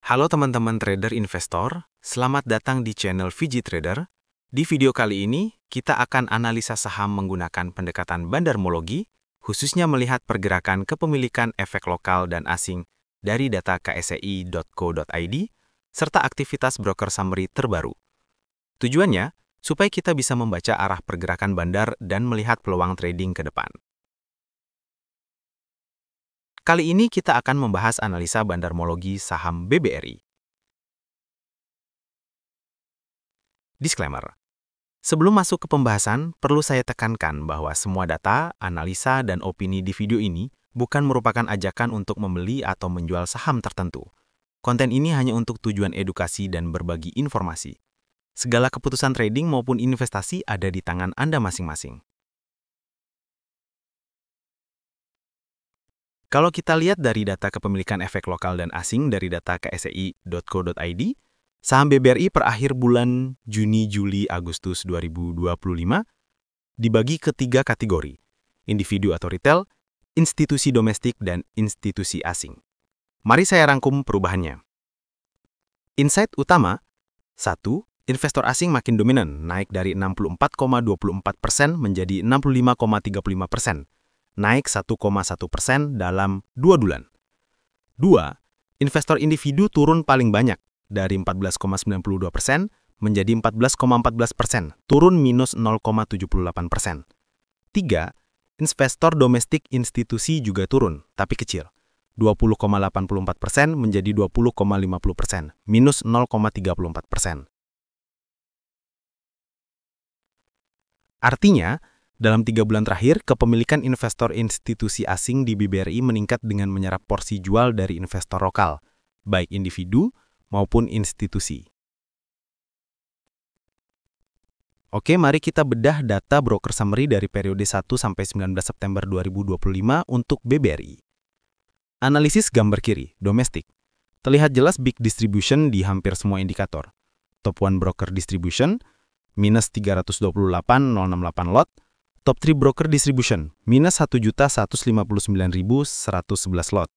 Halo teman-teman trader investor, selamat datang di channel VG Trader. Di video kali ini, kita akan analisa saham menggunakan pendekatan bandarmologi, khususnya melihat pergerakan kepemilikan efek lokal dan asing dari data ksi.co.id, serta aktivitas broker summary terbaru. Tujuannya, supaya kita bisa membaca arah pergerakan bandar dan melihat peluang trading ke depan. Kali ini kita akan membahas analisa bandarmologi saham BBRI. Disclaimer. Sebelum masuk ke pembahasan, perlu saya tekankan bahwa semua data, analisa, dan opini di video ini bukan merupakan ajakan untuk membeli atau menjual saham tertentu. Konten ini hanya untuk tujuan edukasi dan berbagi informasi. Segala keputusan trading maupun investasi ada di tangan Anda masing-masing. Kalau kita lihat dari data kepemilikan efek lokal dan asing dari data ksi.co.id, saham BBRI per akhir bulan Juni, Juli, Agustus 2025 dibagi ke 3 kategori, individu atau retail, institusi domestik, dan institusi asing. Mari saya rangkum perubahannya. Insight utama, 1. Investor asing makin dominan, naik dari 64,24% menjadi 65,35%. Naik 1,1% dalam 2 bulan. 2. Investor individu turun paling banyak, dari 14,92% menjadi 14,14%, turun minus 0,78%. 3. Investor domestik institusi juga turun, tapi kecil, 20,84% menjadi 20,50%, minus 0,34%. Artinya, dalam 3 bulan terakhir, kepemilikan investor institusi asing di BBRI meningkat dengan menyerap porsi jual dari investor lokal, baik individu maupun institusi. Oke, mari kita bedah data broker summary dari periode 1 sampai 19 September 2025 untuk BBRI. Analisis gambar kiri, domestik. Terlihat jelas big distribution di hampir semua indikator. Top 1 broker distribution, minus 328.068 lot. Top 3 broker distribution, minus 1.159.111 lot.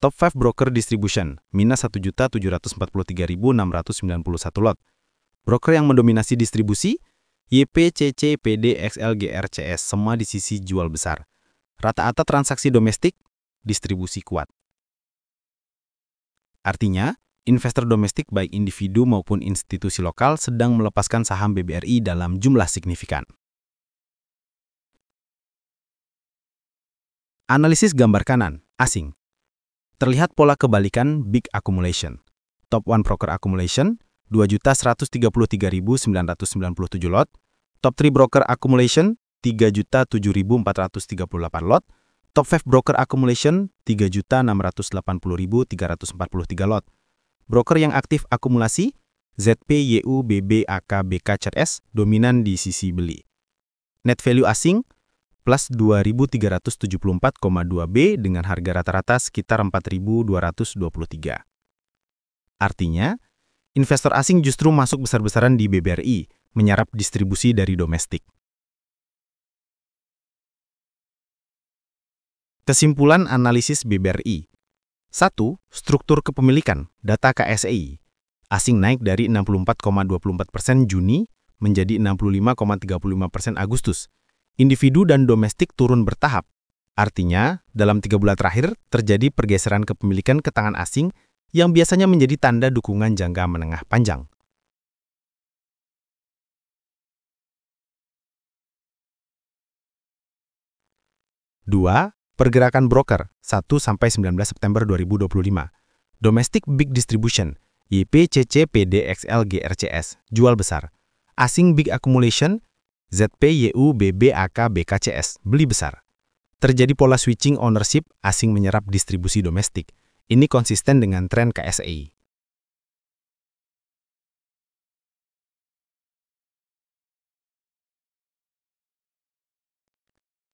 Top 5 broker distribution, minus 1.743.691 lot. Broker yang mendominasi distribusi, YP, CC, PD, XL, GR, CS, semua di sisi jual besar. Rata-rata transaksi domestik, distribusi kuat. Artinya, investor domestik baik individu maupun institusi lokal sedang melepaskan saham BBRI dalam jumlah signifikan. Analisis gambar kanan, asing. Terlihat pola kebalikan big accumulation. Top 1 broker accumulation, 2.133.997 lot. Top 3 broker accumulation, 3.007.438 lot. Top 5 broker accumulation, 3.680.343 lot. Broker yang aktif akumulasi, ZP, YU, BB, AK, BK, CS, dominan di sisi beli. Net value asing, plus 2.374,2 B dengan harga rata-rata sekitar 4.223. Artinya, investor asing justru masuk besar-besaran di BBRI, menyerap distribusi dari domestik. Kesimpulan analisis BBRI. 1. Struktur kepemilikan, data KSEI. Asing naik dari 64,24% Juni menjadi 65,35% Agustus. Individu dan domestik turun bertahap. Artinya, dalam 3 bulan terakhir terjadi pergeseran kepemilikan ke tangan asing yang biasanya menjadi tanda dukungan jangka menengah panjang. Dua, pergerakan broker 1 sampai 19 September 2025. Domestic big distribution, YP, CC, PD, XL, GR, CS, jual besar. Asing big accumulation, ZP, YU, BB, AK, BK, CS, beli besar. Terjadi pola switching ownership, asing menyerap distribusi domestik. Ini konsisten dengan tren KSEI.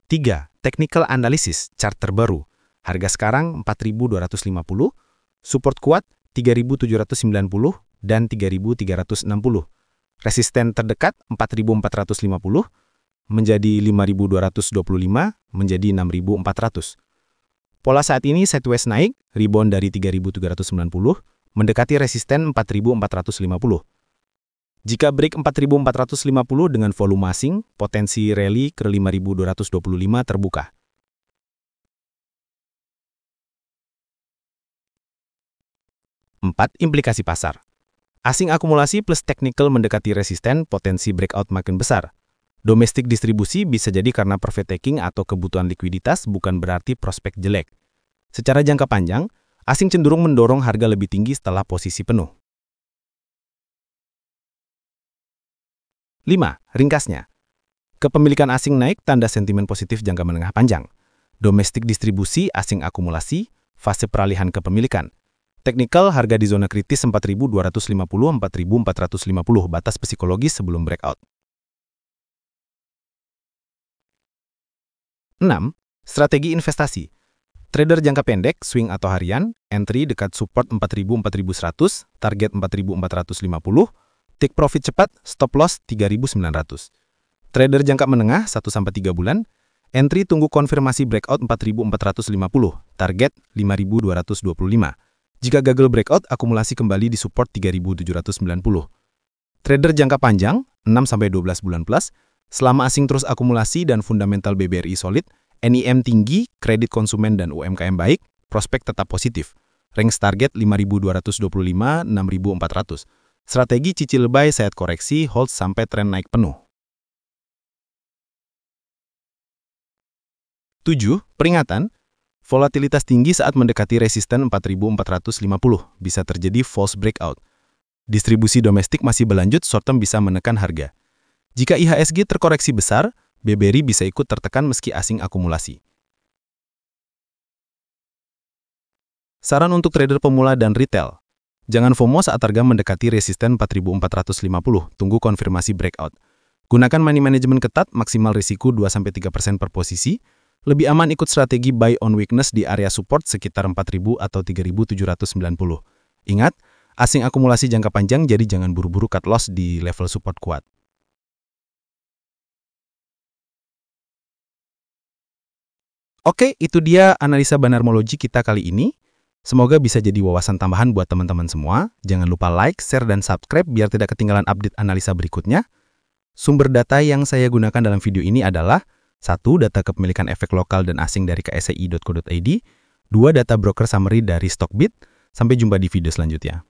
Tiga, technical analysis, chart terbaru. Harga sekarang 4.250, support kuat 3.790 dan 3.360. Resisten terdekat 4.450, menjadi 5.225, menjadi 6.400. Pola saat ini sideways naik, rebound dari 3.390, mendekati resisten 4.450. Jika break 4.450 dengan volume asing, potensi rally ke 5.225 terbuka. Empat, implikasi pasar. Asing akumulasi plus technical mendekati resisten, potensi breakout makin besar. Domestik distribusi bisa jadi karena profit taking atau kebutuhan likuiditas, bukan berarti prospek jelek. Secara jangka panjang, asing cenderung mendorong harga lebih tinggi setelah posisi penuh. 5. Ringkasnya. Kepemilikan asing naik tanda sentimen positif jangka menengah panjang. Domestik distribusi, asing akumulasi, fase peralihan kepemilikan. Teknikal, harga di zona kritis 4.250-4.450, batas psikologis sebelum breakout. 6. Strategi investasi. Trader jangka pendek, swing atau harian, entry dekat support 4.000-4.100, target 4.450, take profit cepat, stop loss 3.900. Trader jangka menengah 1-3 bulan, entry tunggu konfirmasi breakout 4.450, target 5.225. Jika gagal breakout, akumulasi kembali di support 3.790. Trader jangka panjang 6-12 bulan plus, selama asing terus akumulasi dan fundamental BBRI solid, NIM tinggi, kredit konsumen dan UMKM baik, prospek tetap positif. Range target 5.225-6.400. Strategi cicil buy saat koreksi, hold sampai tren naik penuh. 7. Peringatan. Volatilitas tinggi saat mendekati resisten 4.450, bisa terjadi false breakout. Distribusi domestik masih berlanjut, short term bisa menekan harga. Jika IHSG terkoreksi besar, BBRI bisa ikut tertekan meski asing akumulasi. Saran untuk trader pemula dan retail. Jangan FOMO saat harga mendekati resisten 4.450, tunggu konfirmasi breakout. Gunakan money management ketat, maksimal risiko 2-3% per posisi. Lebih aman ikut strategi buy on weakness di area support sekitar 4.000 atau 3.790. Ingat, asing akumulasi jangka panjang, jadi jangan buru-buru cut loss di level support kuat. Oke, itu dia analisa banarmologi kita kali ini. Semoga bisa jadi wawasan tambahan buat teman-teman semua. Jangan lupa like, share, dan subscribe biar tidak ketinggalan update analisa berikutnya. Sumber data yang saya gunakan dalam video ini adalah 1. Data kepemilikan efek lokal dan asing dari ksi.co.id, 2. Data broker summary dari Stockbit. Sampai jumpa di video selanjutnya.